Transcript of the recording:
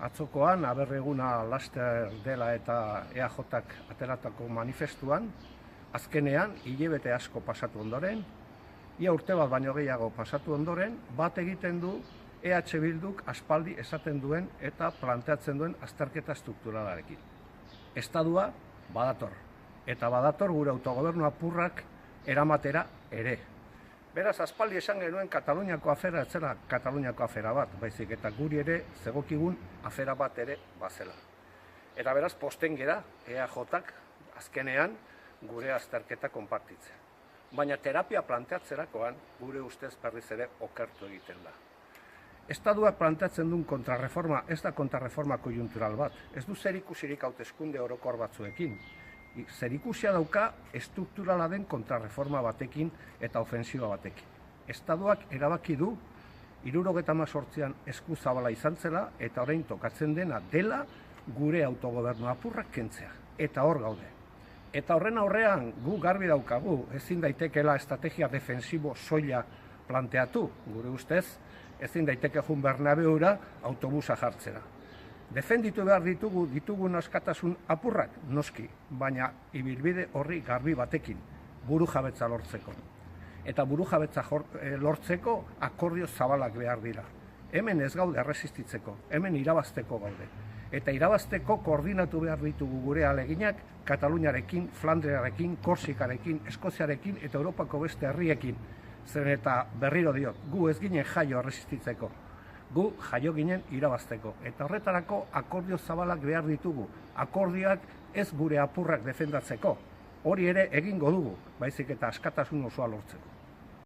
Atzokoan, aberreguna laster dela eta EAJak ateratako manifestuan, azkenean, hilabete asko pasatu ondoren, ia urte bat baino gehiago pasatu ondoren, bat egiten du EH Bilduk aspaldi esaten duen eta planteatzen duen azterketa strukturalarekin. Estadua badator, eta badator gure autogobernu apurrak eramatera ere. Beraz, aspaldi esan genuen Kataluniako afera etzela Kataluniako afera bat, baizik eta guri ere zegokigun afera bat ere bazela. Eta beraz, posten gera EAJak azkenean gure azterketa konpartitzea. Baina terapia planteatzerakoan gure ustez berriz ere okertu egiten da. Estaduak planteatzen duen kontrarreforma ez da kontrarreforma koiuntural bat, ez du zerikusirik hauteskunde orokor batzuekin. Zerikusia dauka estrukturala den kontrarreforma batekin eta ofensiba batekin. Estaduak erabaki du 1978an esku zabala izan zela eta orain tokatzen dena dela gure autogobernu apurrak kentzea. Eta hor gaude. Eta horren aurrean gu garbi daukagu, ezin daitekela estrategia defensibo soila planteatu, gure ustez, ezin daiteke jun Bernabeura autobusa jartzera. Defenditu behar ditugun askatasun apurrak, noski, baina ibilbide horri garbi batekin, burujabetza lortzeko. Eta burujabetza lortzeko akordio zabalak behar dira. Hemen ez gaude erresistitzeko, hemen irabazteko gaude. Eta irabazteko koordinatu behar ditugu gure aleginak Kataluniarekin, Flandriarekin, Korsikarekin, Eskoziarekin eta Europako beste herriekin. Zeren eta berriro diot, gu ez ginen jaio erresistitzeko. Gu jaio ginen irabazteko. Eta horretarako akordio zabalak behar ditugu. Akordioak ez gure apurrak defendatzeko. Hori ere egingo dugu, baizik eta askatasun osoa lortzeko.